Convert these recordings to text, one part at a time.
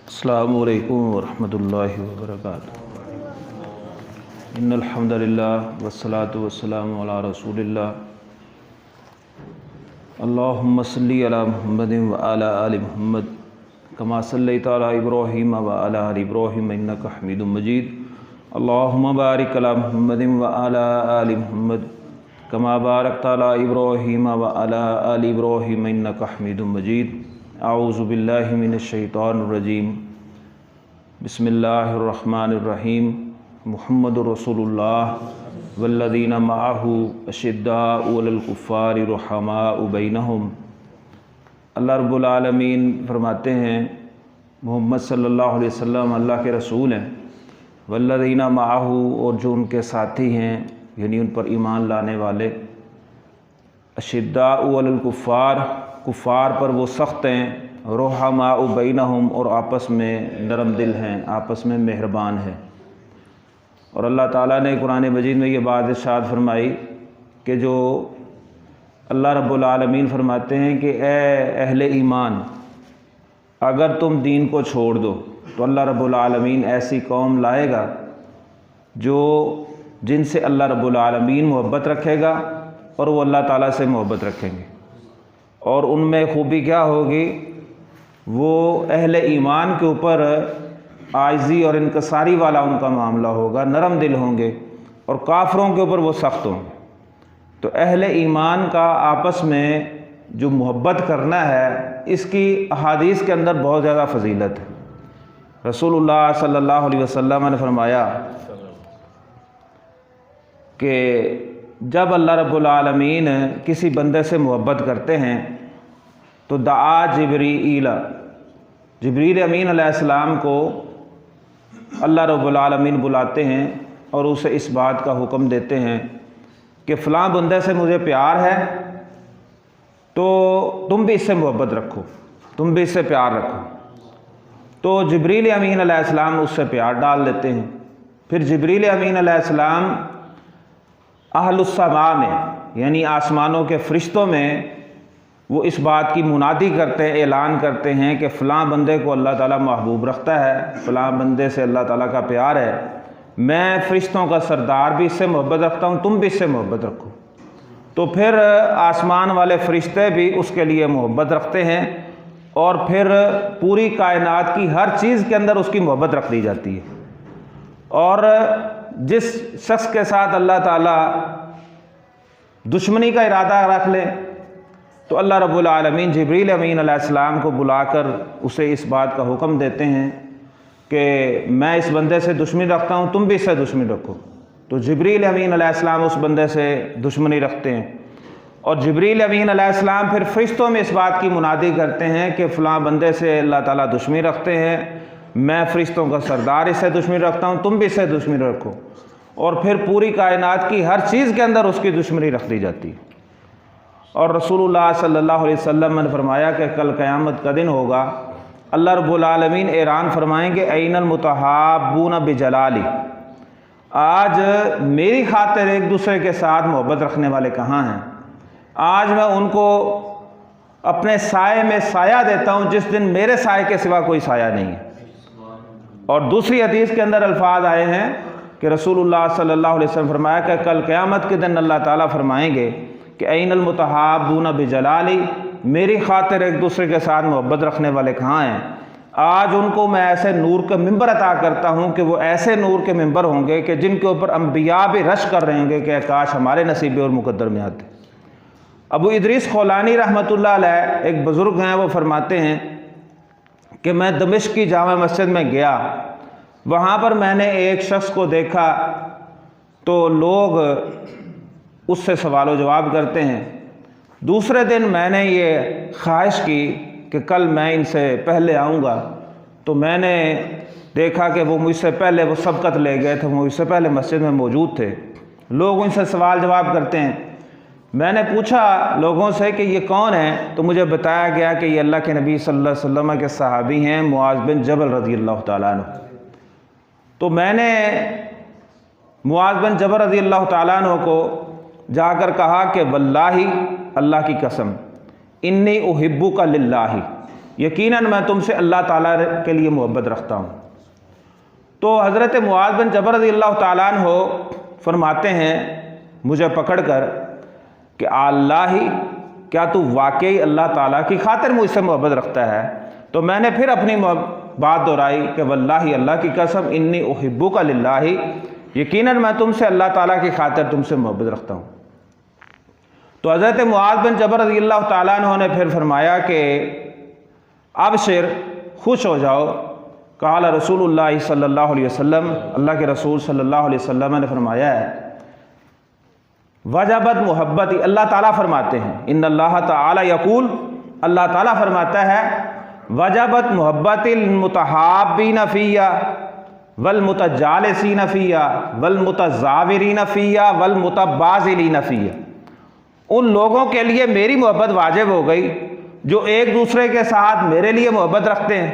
अस्सलामु अलैकुम वरहमतुल्लाहि वबरकातुहू। इन्नल हम्दुलिल्लाह वस्सलातु वस्सलामु अला रसूलिल्लाह। अल्लाहुम्मा सल्लि अला मुहम्मदिन व अला आलि मुहम्मद कमा सल्लैता अला इब्राहीम व अला आलि इब्राहीम इन्नका हमीदुम मजीद। अल्लाहुम्मा बारिक अला मुहम्मदिन व अला आलि मुहम्मद कमा बारकता अला इब्राहीम व अला आलि इब्राहीम इन्नका हमीदुम मजीद। आऊज़ु बिल्लाहि मिनश शैतानिर रजीम। बिस्मिल्लाहिर रहमानिर रहीम। मुहम्मदुर रसूलुल्लाह वल्लज़ीना मअहू अशिद्दाउ अलल कुफ़्फ़ारि रुहमाउ बैनहुम। अल्लाह रब्बुल आलमीन फरमाते हैं मोहम्मद सल्लल्लाहु अलैहि वसल्लम अल्लाह के रसूल हैं। वल्लज़ीना मअहू, और जो उनके साथी हैं यानी उन पर ईमान लाने वाले। अशिद्दाउ अलल कुफ़्फ़ार, कुफ़ार पर वो सख्त हैं। रुहमाउ बैनहुम, और आपस में नरम दिल हैं, आपस में मेहरबान हैं। और अल्लाह ताला ने कुरान मजीद में ये बात इरशाद फरमाई कि जो अल्लाह रब्बुल आलमीन फरमाते हैं कि ए अहले ईमान, अगर तुम दीन को छोड़ दो तो अल्लाह रब्बुल आलमीन ऐसी कौम लाएगा जो जिनसे अल्लाह रब्बुल आलमीन मोहब्बत रखेगा और वो अल्लाह ताला से मोहब्बत रखेंगे। और उनमें खूबी क्या होगी, वो अहले ईमान के ऊपर आजिज़ी और इनकसारी वाला उनका मामला होगा, नरम दिल होंगे, और काफ़रों के ऊपर वो सख्त होंगे। तो अहले ईमान का आपस में जो मोहब्बत करना है, इसकी अहादीस के अंदर बहुत ज़्यादा फजीलत है। रसूलुल्लाह सल्लल्लाहु अलैहि वसल्लम ने फरमाया कि जब अल्लाह रब्बुल आलमीन किसी बंदे से मोहब्बत करते हैं तो दआ जिब्रील अमीन अलैहिस्सलाम को अल्लाह रब्बुल आलमीन बुलाते हैं और उसे इस बात का हुक्म देते हैं कि फ़लाँ बंदे से मुझे प्यार है, तो तुम भी इससे मोहब्बत रखो, तुम भी इससे प्यार रखो। तो जिब्रील अमीन अलैहिस्सलाम उससे प्यार डाल देते हैं। फिर जिब्रील अमीन अलैहिस्सलाम अहलुस्समा में यानी आसमानों के फ़रिश्तों में वो इस बात की मुनादी करते हैं, ऐलान करते हैं कि फ़लाँ बंदे को अल्लाह ताला महबूब रखता है, फ़लाँ बंदे से अल्लाह ताला का प्यार है, मैं फ़रिश्तों का सरदार भी इससे मोहब्बत रखता हूँ, तुम भी इससे मोहब्बत रखो। तो फिर आसमान वाले फ़रिश्ते भी उसके लिए मोहब्बत रखते हैं और फिर पूरी कायनात की हर चीज़ के अंदर उसकी मोहब्बत रख दी जाती है। और जिस शख्स के साथ अल्लाह ताला दुश्मनी का इरादा रख ले तो अल्लाह रब्बुल आलमीन जिब्रील अमीन अलैहिस्सलाम को बुलाकर उसे इस बात का हुक्म देते हैं कि मैं इस बंदे से दुश्मनी रखता हूँ, तुम भी इससे दुश्मनी रखो। तो जिब्रील अमीन अलैहिस्सलाम उस बंदे से दुश्मनी रखते हैं और जिब्रील अमीन अलैहिस्सलाम फिर फ़रिश्तों में इस बात की मुनादी करते हैं कि फ़लाँ बंदे से अल्लाह ताला दुश्मनी रखते हैं, मैं फ़रिश्तों का सरदार इससे दुश्मनी रखता हूँ, तुम भी इससे दुश्मनी रखो। और फिर पूरी कायनात की हर चीज़ के अंदर उसकी दुश्मनी रख दी जाती है। और रसूलुल्लाह सल्लल्लाहु अलैहि वसल्लम ने फरमाया कि कल क़यामत का दिन होगा, अल्लाह रब्बुल आलमीन ऐलान फरमाएंगे ऐनल मुतहाब्बून बिजलाली, आज मेरी खातिर एक दूसरे के साथ मोहब्बत रखने वाले कहाँ हैं। आज मैं उनको अपने साए में साया देता हूँ जिस दिन मेरे साए के सिवा कोई साया नहीं है। और दूसरी हदीस के अंदर अल्फाज आए हैं कि रसूलुल्लाह सल्लल्लाहु अलैहि वसल्लम फरमाया कि कल क़यामत के दिन अल्लाह ताला फरमाएंगे कि ऐनल मुतहाब्बून बिजलाली, मेरी खातिर एक दूसरे के साथ मोहब्बत रखने वाले कहाँ हैं। आज उनको मैं ऐसे नूर के मिंबर अता करता हूँ कि वो ऐसे नूर के मिंबर होंगे कि जिनके ऊपर अम्बिया भी रश कर रहे होंगे कि काश हमारे नसीब और मुकद्दर में आते। अबू इदरीस खौलानी रहमतुल्लाह अलैह एक बुज़ुर्ग हैं, वो फरमाते हैं कि मैं दमिश्क की जामा मस्जिद में गया, वहाँ पर मैंने एक शख्स को देखा तो लोग उससे सवाल जवाब करते हैं। दूसरे दिन मैंने ये ख्वाहिश की कि कल मैं इनसे पहले आऊँगा, तो मैंने देखा कि वो मुझसे पहले वो सबकत ले गए थे, वो मुझसे पहले मस्जिद में मौजूद थे। लोग उनसे सवाल जवाब करते हैं। मैंने पूछा लोगों से कि ये कौन है, तो मुझे बताया गया कि ये अल्लाह के नबी सल्लल्लाहु अलैहि वसल्लम के सहाबी हैं, मुआज़ बिन जबल रज़ी अल्लाह ताला अन्हु। तो मैंने मुआज़ बिन जबल रज़ी अल्लाह ताला अन्हु को जाकर कहा कि वल्लाही, अल्लाह की कसम, इन्नी उहिब्बुका लिल्लाहि, यकीनन मैं तुमसे अल्लाह ताला के लिए मोहब्बत रखता हूँ। तो हज़रत मुआज़ बिन जबल रज़ियल्लाहु ताला अन्हु फरमाते हैं मुझे पकड़कर कि अल्लाही, क्या तू वाकई अल्लाह ताला की खातिर मुझसे मोहब्बत रखता है? तो मैंने फिर अपनी बात दोहराई कि वल्लाही, अल्लाह की कसम, इन्नी उहिब्बुका लिल्लाहि, यकीनन मैं तुमसे अल्लाह ताला की खातिर तुमसे मोहब्बत रखता हूँ। तो हज़रत मुआज़ बिन जबल रज़ियल्लाहु ताला अन्हु ने फिर फरमाया कि अबशिर, खुश हो जाओ। क़ाल रसूलुल्लाह सल्लल्लाहु अलैहि वसल्लम, अल्लाह के रसूल सल्लल्लाहु अलैहि वसल्लम ने फरमाया है, वजबत मोहब्बती, अल्लाह ताला फरमाते हैं, इन्नल्लाह ताला यक़ूल, अल्लाह ताला फरमाता है, वजबत मोहब्बतिल मुतहाब्बीन फ़िय्या वल मुतजालिसीन फ़िय्या वल मुतज़ाविरीन फ़िय्या वल मुतबाज़िलीन फ़िय्या। उन लोगों के लिए मेरी मोहब्बत वाजिब हो गई जो एक दूसरे के साथ मेरे लिए मोहब्बत रखते हैं,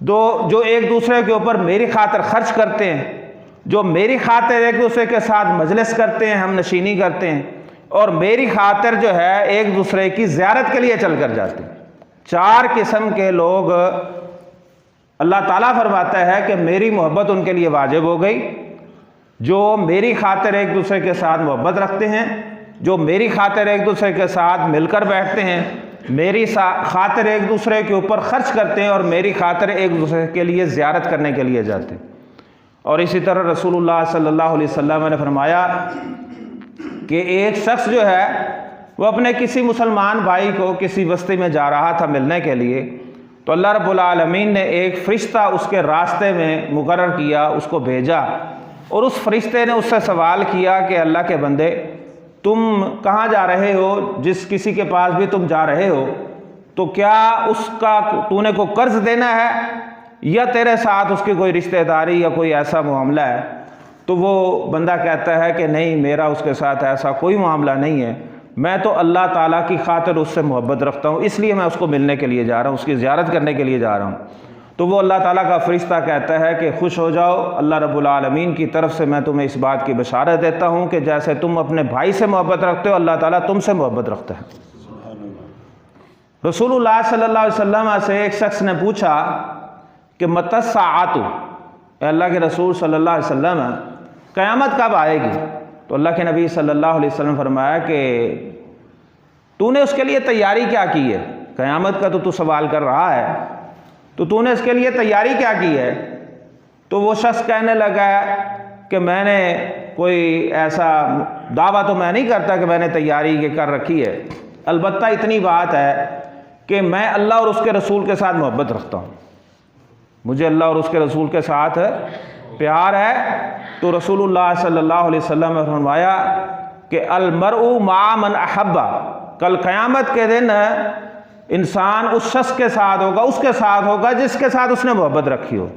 जो एक दूसरे के ऊपर मेरी खातिर खर्च करते हैं, जो मेरी खातिर एक दूसरे के साथ मजलिस करते हैं, हम नशीनी करते हैं, और मेरी खातिर जो है एक दूसरे की ज़ियारत के लिए चल कर जाते हैं। 4 किस्म के लोग अल्लाह ताला फरमाता है कि मेरी मोहब्बत उनके लिए वाजिब हो गई, जो मेरी खातिर एक दूसरे के साथ मोहब्बत रखते हैं, जो मेरी खातिर एक दूसरे के साथ मिलकर बैठते हैं, मेरी खातिर एक दूसरे के ऊपर खर्च करते हैं, और मेरी खातिर एक दूसरे के लिए ज़ियारत करने के लिए जाते हैं। और इसी तरह रसूलुल्लाह सल्लल्लाहु अलैहि वसल्लम ने फरमाया कि एक शख्स जो है वो अपने किसी मुसलमान भाई को किसी बस्ती में जा रहा था मिलने के लिए, तो अल्लाह रब्बुल आलमीन ने एक फ़रिश्ता उसके रास्ते में मुकर्रर किया, उसको भेजा, और उस फ़रिश्ते ने उससे सवाल किया कि अल्लाह के बंदे, तुम कहाँ जा रहे हो? जिस किसी के पास भी तुम जा रहे हो, तो क्या उसका तूने को कर्ज देना है या तेरे साथ उसकी कोई रिश्तेदारी या कोई ऐसा मामला है? तो वो बंदा कहता है कि नहीं, मेरा उसके साथ ऐसा कोई मामला नहीं है, मैं तो अल्लाह ताला की खातिर उससे मोहब्बत रखता हूँ, इसलिए मैं उसको मिलने के लिए जा रहा हूँ, उसकी ज़ियारत करने के लिए जा रहा हूँ। तो वो अल्लाह ताला का फ़रिश्ता कहता है कि खुश हो जाओ, अल्लाह रब्बुल आलमीन की तरफ से मैं तुम्हें इस बात की बशारत देता हूँ कि जैसे तुम अपने भाई से मोहब्बत रखते हो, अल्लाह ताला तुमसे मोहब्बत रखता है। रसूलुल्लाह सल्लल्लाहु अलैहि वसल्लम से एक शख्स ने पूछा कि मतस्साअतु, अल्लाह के रसूल सल्लल्लाहु अलैहि वसल्लम, क़यामत कब आएगी? तो अल्लाह के नबी सल्लल्लाहु अलैहि वसल्लम फरमाया कि तूने उसके लिए तैयारी क्या की है? क़यामत का तो तू सवाल कर रहा है, तो तूने इसके लिए तैयारी क्या की है? तो वो शख्स कहने लगा कि मैंने कोई ऐसा दावा तो मैं नहीं करता कि मैंने तैयारी के कर रखी है, अलबत्ता इतनी बात है कि मैं अल्लाह और उसके रसूल के साथ मोहब्बत रखता हूँ, मुझे अल्लाह और उसके रसूल के साथ प्यार है। तो रसूलुल्लाह सल्लल्लाहु अलैहि वसल्लम ने फरमाया कि अलमरउ मा मन अहब्बा, कल क़यामत के दिन इंसान उस शख्स के साथ होगा, उसके साथ होगा जिसके साथ उसने मोहब्बत रखी हो।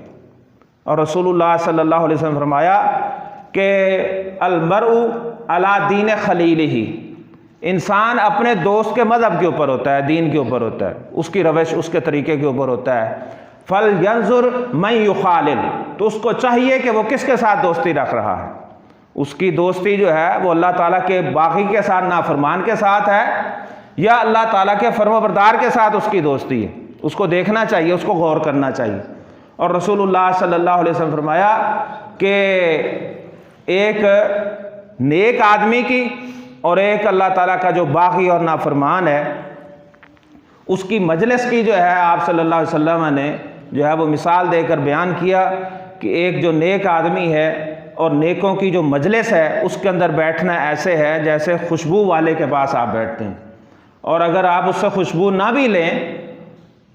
और रसूलुल्लाह सल्लल्लाहु अलैहि वसल्लम फरमाया कि अलमरउ अला दीन खलीलिही, इंसान अपने दोस्त के मज़हब के ऊपर होता है, दीन के ऊपर होता है, उसकी रविश, उसके तरीके के ऊपर होता है। फल यंजुर मैं युखालिल, तो उसको चाहिए कि वो किसके साथ दोस्ती रख रहा है। उसकी दोस्ती जो है वो अल्लाह ताला के बाकी के साथ, नाफरमान के साथ है, या अल्लाह ताला के फरमाबरदार के साथ उसकी दोस्ती है। उसको देखना चाहिए, उसको गौर करना चाहिए। और रसूलुल्लाह सल्लल्लाहु अलैहि वसल्लम फरमाया कि एक नेक आदमी की और एक अल्लाह ताला का जो बागी और नाफरमान है, उसकी मजलिस की जो है आप सल्लल्लाहु अलैहि वसल्लम ने जो है वो मिसाल देकर बयान किया कि एक जो नेक आदमी है और नेकों की जो मजलिस है उसके अंदर बैठना ऐसे है जैसे खुशबू वाले के पास आप बैठते हैं, और अगर आप उससे खुशबू ना भी लें,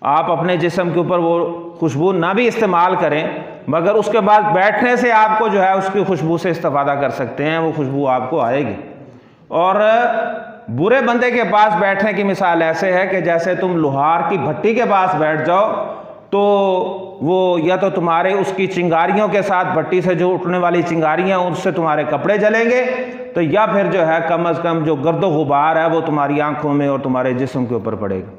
आप अपने जिस्म के ऊपर वो खुशबू ना भी इस्तेमाल करें, मगर उसके बाद बैठने से आपको जो है उसकी खुशबू से इस्तेफादा कर सकते हैं, वो खुशबू आपको आएगी। और बुरे बंदे के पास बैठने की मिसाल ऐसे है कि जैसे तुम लोहार की भट्टी के पास बैठ जाओ तो वो या तो तुम्हारे उसकी चिंगारियों के साथ, भट्टी से जो उठने वाली चिंगारियाँ उससे तुम्हारे कपड़े जलेंगे, तो या फिर जो है कम अज़ कम जो गर्दो गुबार है वो तुम्हारी आंखों में और तुम्हारे जिस्म के ऊपर पड़ेगा।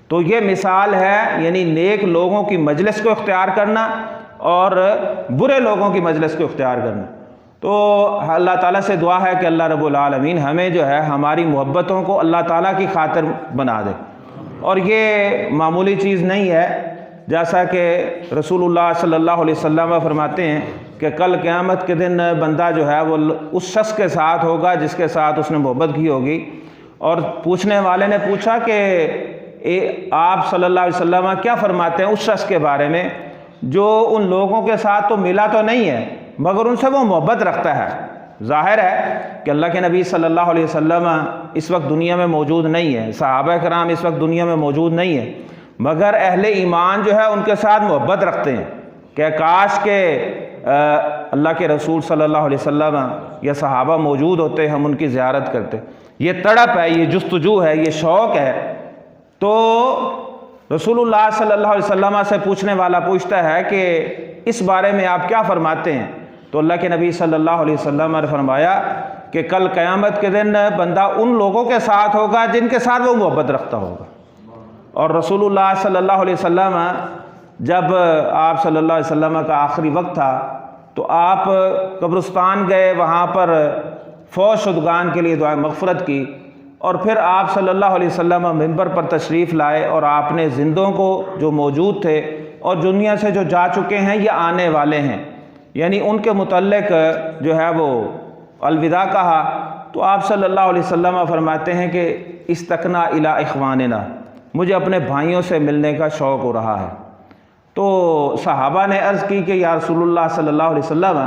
तो ये मिसाल है, यानी नेक लोगों की मजलिस को इख्तियार करना और बुरे लोगों की मजलिस को इख्तियार करना। तो अल्लाह ताला से दुआ है कि अल्लाह रब्बुल आलमीन हमें जो है हमारी मोहब्बतों को अल्लाह ताला की खातिर बना दे। और ये मामूली चीज़ नहीं है, जैसा कि रसूलुल्लाह सल्लल्लाहु अलैहि वसल्लम फरमाते हैं कि कल क़यामत के दिन बंदा जो है वो उस शख्स के साथ होगा जिसके साथ उसने मोहब्बत की होगी। और पूछने वाले ने पूछा कि आप सल्लल्लाहु अलैहि वसल्लम क्या फरमाते हैं उस शख्स के बारे में जो उन लोगों के साथ तो मिला तो नहीं है मगर उनसे वो मोहब्बत रखता है। ज़ाहिर है कि अल्लाह के नबी सल्लल्लाहु अलैहि वसल्लम इस वक्त दुनिया में मौजूद नहीं है, सहाबा कराम इस वक्त दुनिया में मौजूद नहीं है, मगर अहले ईमान जो है उनके साथ मोहब्बत रखते हैं कि काश के अल्लाह के रसूल सल्लल्लाहु अलैहि वसल्लम या सहाबा मौजूद होते, हम उनकी ज़ियारत करते। ये तड़प है, ये जुस्तजू है, ये शौक़ है। तो रसूलुल्लाह सल्लल्लाहु अलैहि वसल्लम से पूछने वाला पूछता है कि इस बारे में आप क्या फरमाते हैं? तो अल्लाह के नबी सल्लल्लाहु अलैहि वसल्लम ने फरमाया कि कल क़यामत के दिन बंदा उन लोगों के साथ होगा जिनके साथ वो मोहब्बत रखता होगा। और रसूलुल्लाह सल्लल्लाहु अलैहि वसल्लम जब आप सल्लल्लाहु अलैहि वसल्लम का आखिरी वक्त था तो आप कब्रिस्तान गए, वहाँ पर फौत शुदगान के लिए दुआ मग़फ़िरत की और फिर आप सल्लल्लाहु अलैहि वसल्लम मिंबर पर तशरीफ़ लाए और आपने ज़िंदों को जो मौजूद थे और दुनिया से जो जा चुके हैं या आने वाले हैं, यानी उनके मुतल्लिक़ जो है वो अलविदा कहा। तो आप सल्लल्लाहु अलैहि वसल्लम फरमाते हैं कि इस्तकना इला इख़वानिना, मुझे अपने भाइयों से मिलने का शौक़ हो रहा है। तो सहाबा ने अर्ज़ की कि या रसूलुल्लाह सल्लल्लाहु अलैहि वसल्लम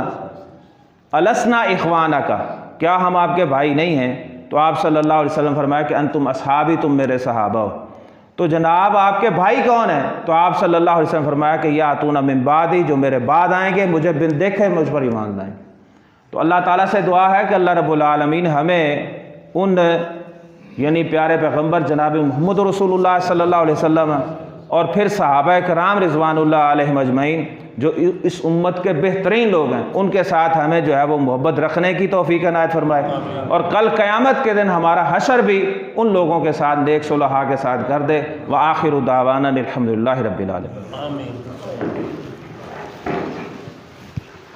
अलसना इख़वाना का, क्या हम आपके भाई नहीं हैं? तो आप सल्लल्लाहु अलैहि वसल्लम फरमाया कि अंतुम असहाबी, तुम मेरे सहाबा हो। तो जनाब आपके भाई कौन है? तो आप सल्लल्लाहु अलैहि वसल्लम फरमाया कि या आतूना मिन बादी, जो मेरे बाद आएंगे, मुझे बिन देखे मुझ पर ईमान लाएंगे। तो अल्लाह ताला से दुआ है कि अल्लाह रब्बुल आलमीन हमें उन यानी प्यारे पैगम्बर जनाब मुहम्मद रसूलुल्लाह सल्लल्लाहु अलैहि वसल्लम और फिर सहाबा कराम रिज़वानुल्लाह अलैहिम अजमईन जो इस उम्मत के बेहतरीन लोग हैं उनके साथ हमें जो है वो मोहब्बत रखने की तौफीक इनायत फरमाए और कल क़यामत के दिन हमारा हशर भी उन लोगों के साथ नेक सुलहा के साथ कर दे। व आखिरु दावाना अल्हम्दुलिल्लाहि रब्बिल आलमीन।